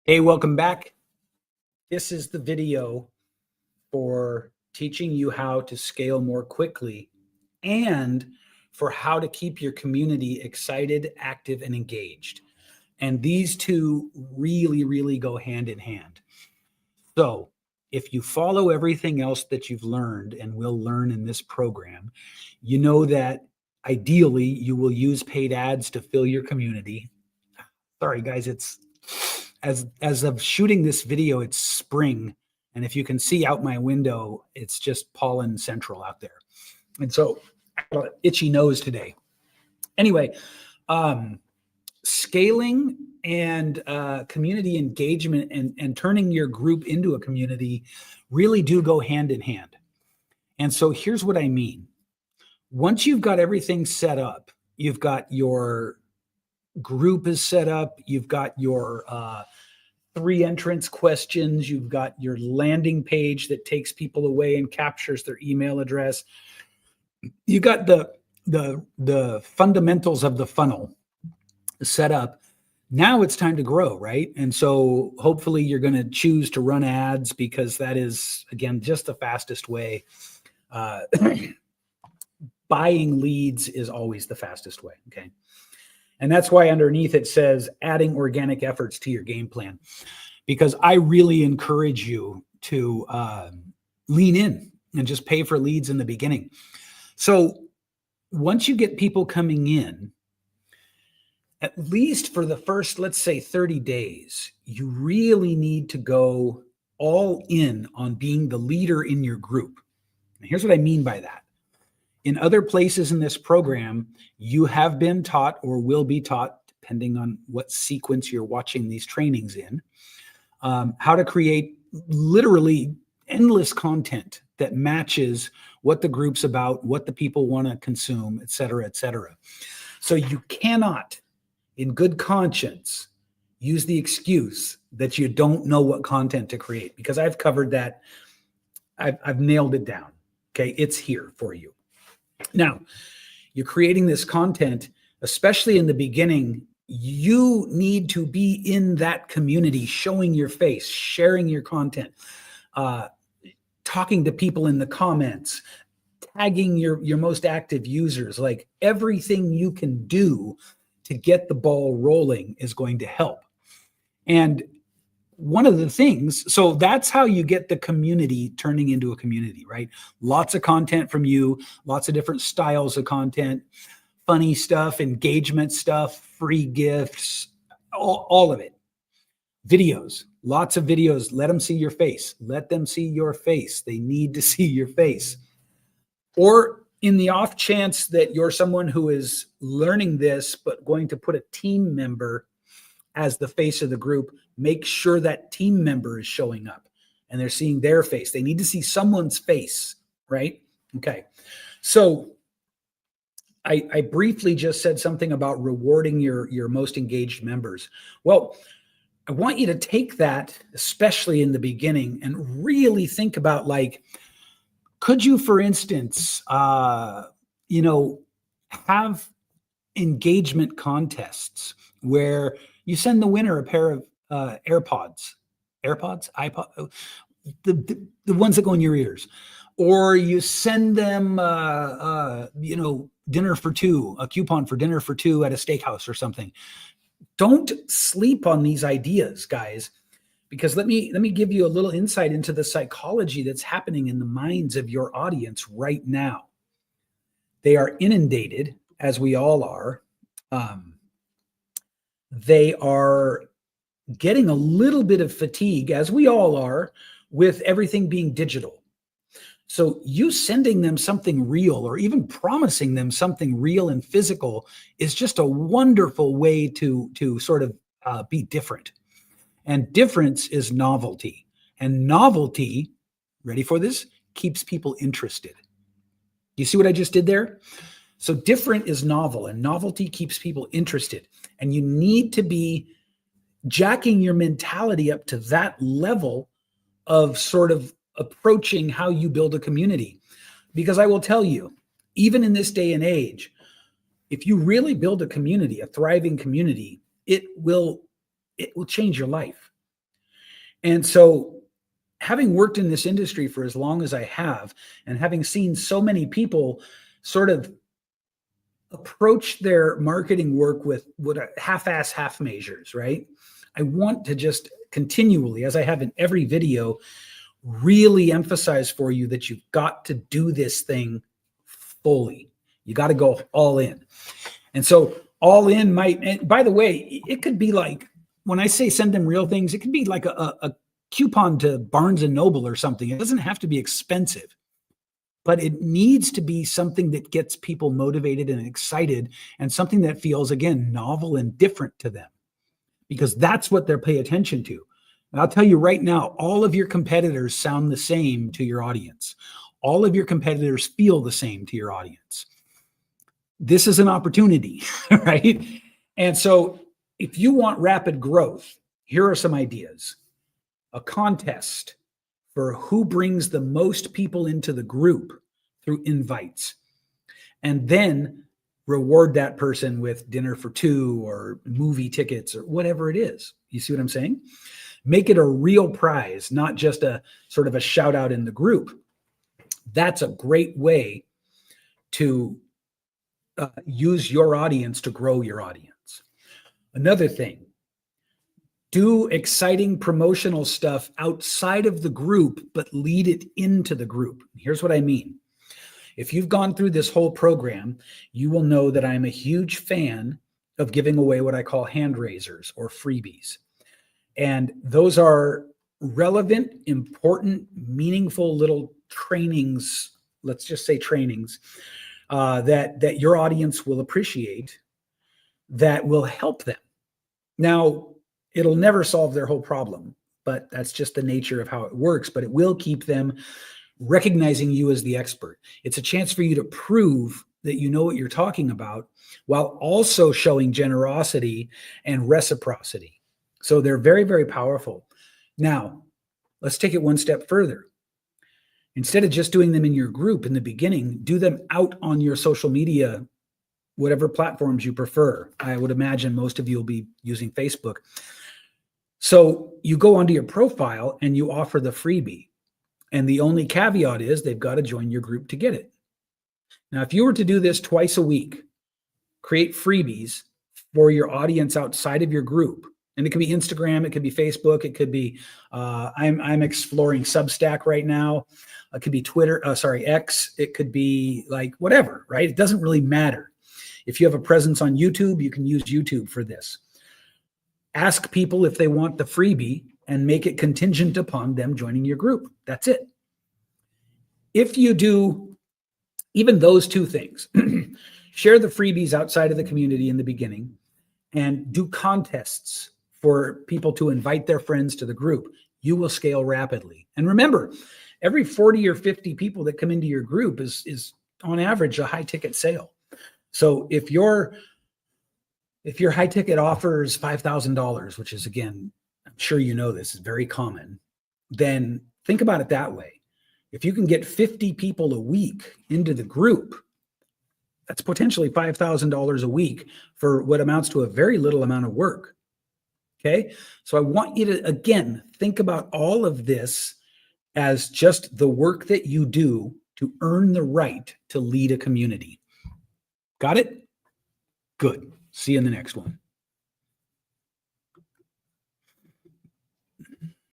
Hey, welcome back. This is the video for teaching you how to scale more quickly and for how to keep your community excited, active, and engaged. And these two really go hand in hand. So if you follow everything else that you've learned and will learn in this program, you know that ideally you will use paid ads to fill your community. Sorry, guys, it's as of shooting this video, it's spring. And if you can see out my window, it's just pollen central out there. And so I got an itchy nose today. Anyway, scaling and community engagement and turning your group into a community really do go hand in hand. And so here's what I mean. Once you've got everything set up, you've got your group is set up, you've got your 3 entrance questions, you've got your landing page that takes people away and captures their email address. You got the fundamentals of the funnel set up. Now it's time to grow, right? And so hopefully you're going to choose to run ads because that is, again, just the fastest way. Buying leads is always the fastest way, okay? And that's why underneath it says adding organic efforts to your game plan, because I really encourage you to lean in and just pay for leads in the beginning. So once you get people coming in, at least for the first, let's say 30 days, you really need to go all in on being the leader in your group. And here's what I mean by that. In other places in this program, you have been taught or will be taught, depending on what sequence you're watching these trainings in, how to create literally endless content that matches what the group's about, what the people want to consume, et cetera, et cetera. So you cannot, in good conscience, use the excuse that you don't know what content to create, because I've covered that. I've nailed it down. Okay, it's here for you. Now, you're creating this content, especially in the beginning. You need to be in that community, showing your face, sharing your content, talking to people in the comments, tagging your most active users. Like, everything you can do to get the ball rolling is going to help. And one of the things, so that's how you get the community turning into a community, right? Lots of content from you, lots of different styles of content, funny stuff, engagement stuff, free gifts, all of it. Videos, lots of videos. Let them see your face. Let them see your face. They need to see your face. Or in the off chance that you're someone who is learning this, but going to put a team member as the face of the group, make sure that team member is showing up and they're seeing their face. They need to see someone's face, right? Okay. So I briefly just said something about rewarding your most engaged members. Well, I want you to take that, especially in the beginning, and really think about, like, could you, for instance, have engagement contests where you send the winner a pair of iPod, the ones that go in your ears, or you send them, dinner for 2, a coupon for dinner for 2 at a steakhouse or something. Don't sleep on these ideas, guys, because let me give you a little insight into the psychology that's happening in the minds of your audience right now. They are inundated, as we all are. They are getting a little bit of fatigue, as we all are, with everything being digital. So you sending them something real, or even promising them something real and physical, is just a wonderful way to sort of be different. And difference is novelty. And novelty, ready for this, keeps people interested. You see what I just did there? So different is novel, and novelty keeps people interested. And you need to be jacking your mentality up to that level of sort of approaching how you build a community. Because I will tell you, even in this day and age, if you really build a community, a thriving community, it will change your life. And so, having worked in this industry for as long as I have, and having seen so many people sort of approach their marketing work with what a half-ass half measures, right? I want to just continually, as I have in every video, really emphasize for you that you've got to do this thing fully. You got to go all in. And so all in might, and by the way, it could be like, when I say send them real things, it could be like a coupon to Barnes and Noble or something. It doesn't have to be expensive, but it needs to be something that gets people motivated and excited, and something that feels, again, novel and different to them, because that's what they're paying attention to. And I'll tell you right now, all of your competitors sound the same to your audience. All of your competitors feel the same to your audience. This is an opportunity, right? And so if you want rapid growth, here are some ideas. A contest for who brings the most people into the group through invites, and then reward that person with dinner for two or movie tickets or whatever it is. You see what I'm saying? Make it a real prize, not just a sort of a shout out in the group. That's a great way to use your audience to grow your audience. Another thing, do exciting promotional stuff outside of the group, but lead it into the group. Here's what I mean. If you've gone through this whole program, you will know that I'm a huge fan of giving away what I call hand raisers or freebies. And those are relevant, important, meaningful little trainings, let's just say trainings, that your audience will appreciate, that will help them. Now, it'll never solve their whole problem, but that's just the nature of how it works. But it will keep them recognizing you as the expert. It's a chance for you to prove that you know what you're talking about, while also showing generosity and reciprocity. So they're very, very powerful. Now, let's take it one step further. Instead of just doing them in your group in the beginning, do them out on your social media, whatever platforms you prefer. I would imagine most of you will be using Facebook. So you go onto your profile and you offer the freebie. And the only caveat is they've got to join your group to get it. Now, if you were to do this twice a week, create freebies for your audience outside of your group, and it could be Instagram, it could be Facebook, it could be, I'm exploring Substack right now. It could be Twitter, X. It could be like whatever, right? It doesn't really matter. If you have a presence on YouTube, you can use YouTube for this. Ask people if they want the freebie and make it contingent upon them joining your group. That's it. If you do even those two things, share the freebies outside of the community in the beginning, and do contests for people to invite their friends to the group, you will scale rapidly. And remember, every 40 or 50 people that come into your group is on average a high ticket sale. So if your high ticket offers $5,000, which is, again, I'm sure you know this is very common, then think about it that way. If you can get 50 people a week into the group, that's potentially $5,000 a week for what amounts to a very little amount of work. Okay. So I want you to, again, think about all of this as just the work that you do to earn the right to lead a community. Got it? Good. See you in the next one.